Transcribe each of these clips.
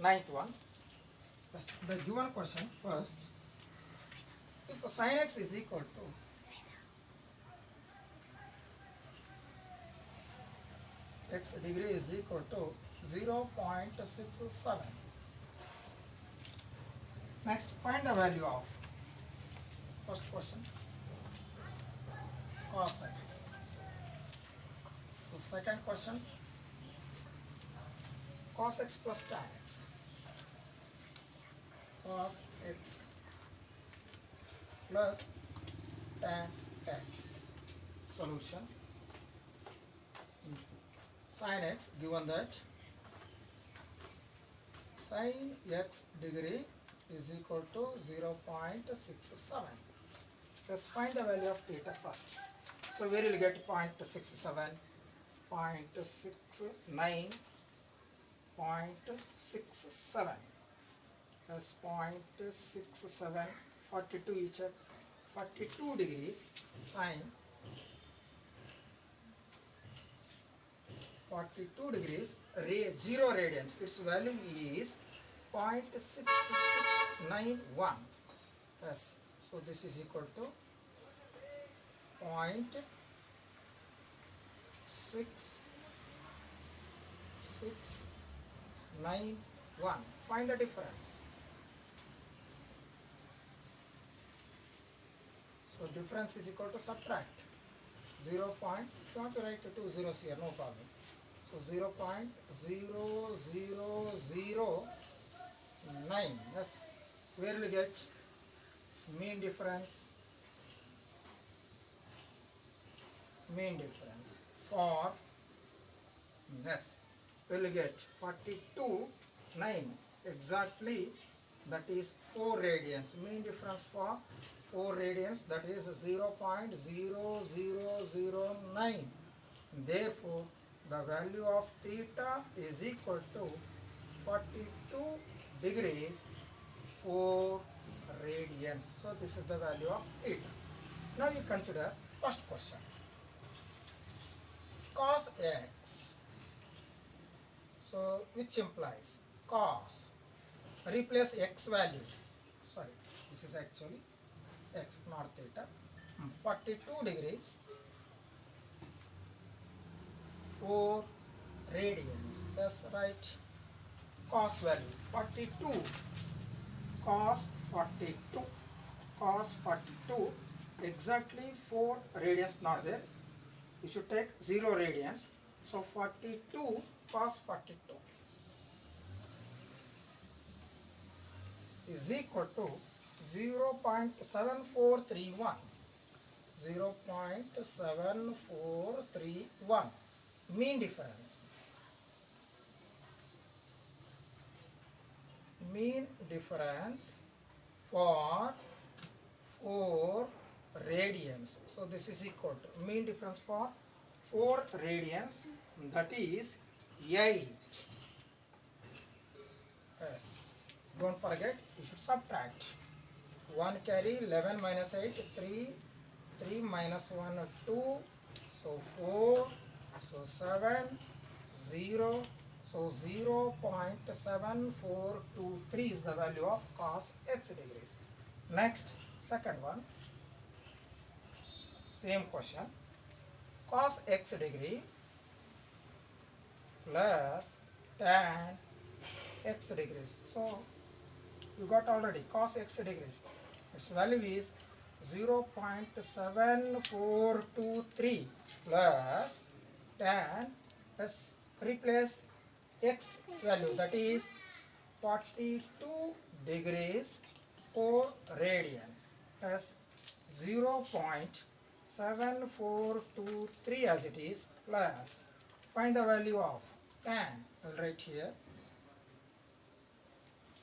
ninth one. The given question first. If sin x is equal to x degree is equal to 0.67. Next, find the value of first question cos x. So second question cos x plus tan x. Cos x plus tan x. Solution. Sin x, given that sin x degree is equal to 0.67. Let's find the value of theta first. So we will get 0.67, 0.69, 0.67. That's 0.67, 42 each, 42 degrees sine 42 degrees, 0 radians. Its value is 0.6691. Yes. So this is equal to 0.6691. Find the difference. So difference is equal to subtract 0. If you want to write 2 zeros here, no problem. So 0.0009. Yes. Where will you get mean difference? Mean difference for yes, we will get 42.9 exactly, that is 4 radians. Mean difference for 4 radians, that is 0.0009. Therefore, the value of theta is equal to 42 degrees 4 radians. So this is the value of theta. Now you consider first question. Cos x. So which implies cos. Replace x value. Sorry, this is actually x, not theta. 42 degrees 4 radians. That's right. Cos value 42. Cos 42. Cos 42. Exactly 4 radians not there. You should take 0 radians. So 42 cos 42 is equal to 0.7431. 0.7431. Mean difference. Mean difference for 4 radians. So this is equal to mean difference for 4 radians, that is 8. Yes. Don't forget, you should subtract. 1 carry 11 minus 8, 3. 3 minus 1, 2. So 4. So 7. 0. So 0.7423 is the value of cos x degrees. Next, second one. Same question. Cos x degree plus tan x degrees. So you got already cos x degrees. Its value is 0.7423 plus tan, let's replace x value, that is 42 degrees 4 radians, as 0.7423 as it is, plus find the value of tan. I will write here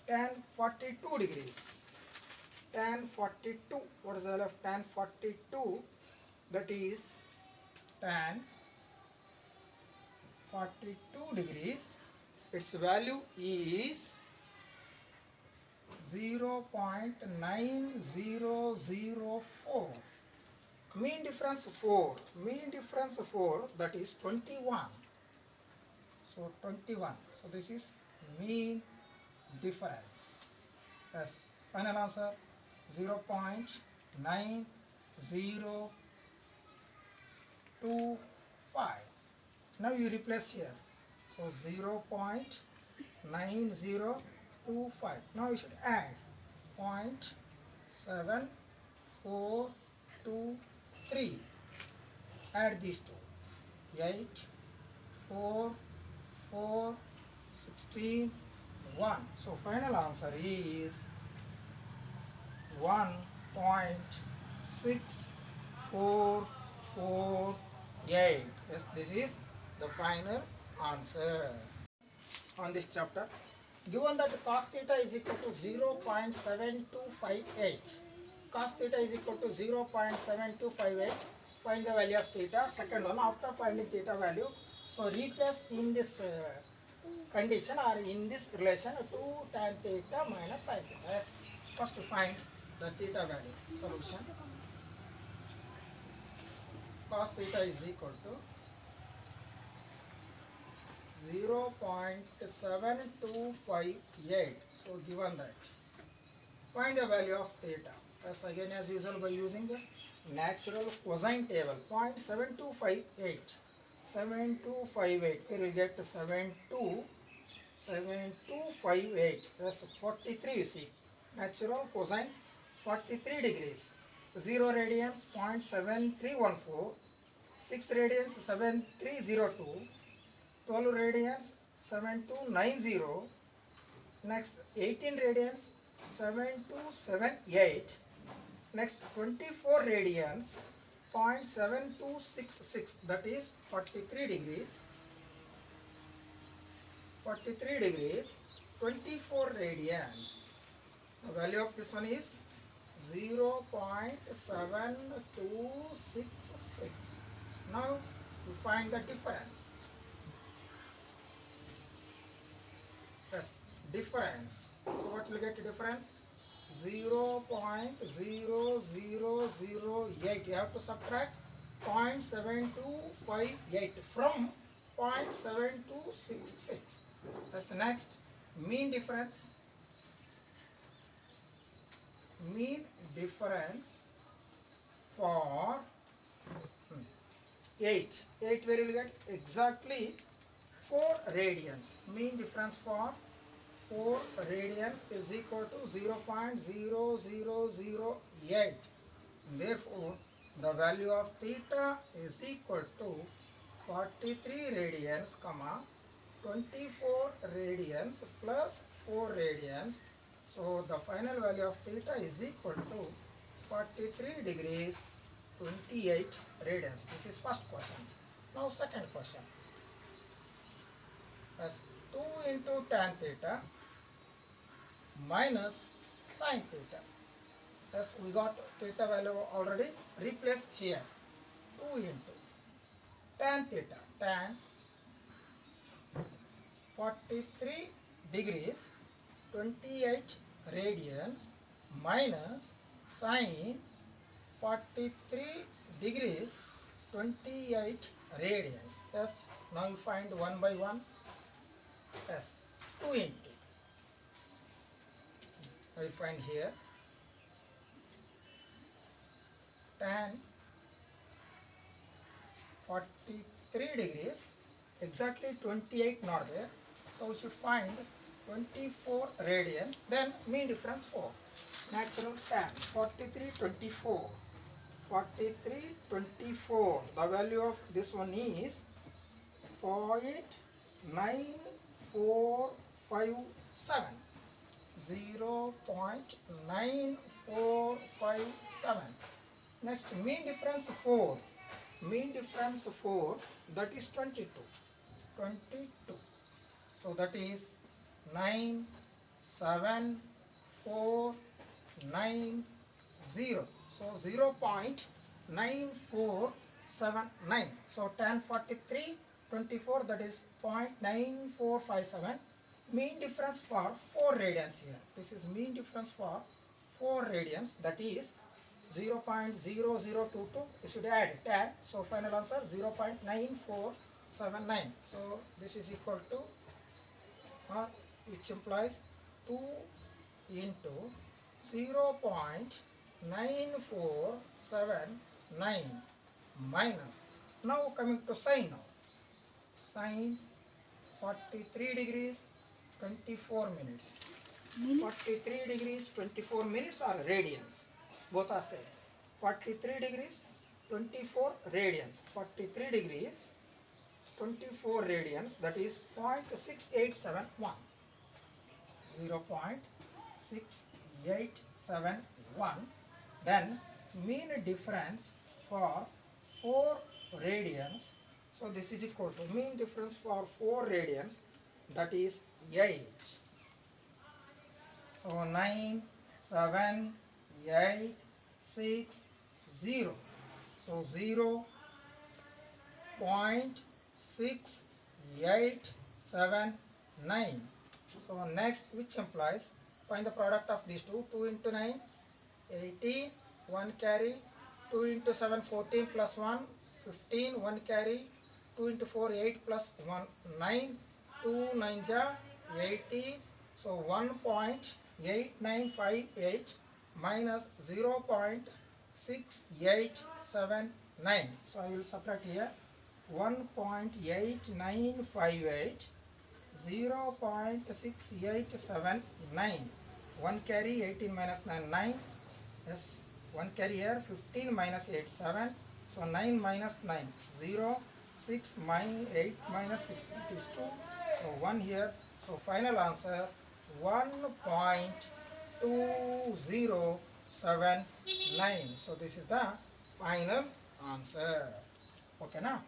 tan 42 degrees. Tan 42. What is the value of tan 42? That is tan 42 degrees. Its value is 0.9004. Mean difference 4. Mean difference 4, that is 21. So 21. So this is mean difference. Yes, final answer 0.9025. Now you replace here. So 0.9025. Now you should add 0.7423. Add these two. 8, 4, 4, 16, 1. So final answer is 1.6448. Yes, this is the final answer. On this chapter, given that cos theta is equal to 0.7258, cos theta is equal to 0.7258, find the value of theta. Second one, after finding theta value, so replace in this condition or in this relation 2 tan theta minus sin theta. Yes. First to find the theta value. Solution, cos theta is equal to 0.7258. So given that, find the value of theta. As again as usual by using the natural cosine table. 0.7258. 7258. Here we get 7258. That's 43. You see, natural cosine 43 degrees. 0 radians 0.7314. 6 radians 7302. 12 radians 7290. Next 18 radians 7278. Next 24 radians 0.7266, that is 43 degrees. 43 degrees, 24 radians. The value of this one is 0.7266. Now we find the difference. Yes, difference. So what will get difference? 0.0008. You have to subtract 0.7258 from 0.7266. That's the next. Mean difference. Mean difference for 8. 8 where you will get exactly 4 radians. Mean difference for 4 radians is equal to 0.0008. Therefore, the value of theta is equal to 43 radians, 24 radians plus 4 radians. So the final value of theta is equal to 43 degrees 28 radians. This is first question. Now second question. As 2 into tan theta minus sin theta. As we got theta value already, replace here. 2 into tan theta. Tan 43 degrees 28 radians minus sin 43 degrees 28 radians. Yes, now you find one by one. Yes, 2 into. I will find here tan 43 degrees, exactly 28 not there. So we should find 24 radians, then mean difference 4. Natural tan 43 24. 43 24. The value of this one is 0.9457. 0.9457. Next, mean difference 4. Mean difference 4, that is 22. 22. So that is 97490. So 0.9479. So tan 43 24, that is 0.9457. Mean difference for 4 radians here. This is mean difference for 4 radians, that is 0.0022. You should add tan. So final answer 0.9479. So this is equal to which implies 2 into 0.9479 minus, now coming to sine now, sine 43 degrees 24 minutes. 43 degrees 24 minutes are radians, both are same. 43 degrees 24 radians, 43 degrees 24 radians, that is 0.6871, 0.6871. Then mean difference for 4 radians, so this is equal to mean difference for 4 radians, that is 8. So 9, 7, 8, 6, 0. So 0.6879. So next, which implies find the product of these two. 2 into 9, 18, 1 carry. 2 into 7, 14 plus 1, 15, 1 carry. 2 into 4, 8 plus 1, 9. 2 9 ja 18. So 1.8958 minus 0.6879. So I will subtract here 1.8958, 0.6879. 1 carry, 18 minus 9, 9. Yes, 1 carry here, 15 minus 8, 7. So 9 minus 9, 0. 6 minus 8 minus 6, it is 2. So 1 here. So final answer 1.2079. So this is the final answer. Okay, now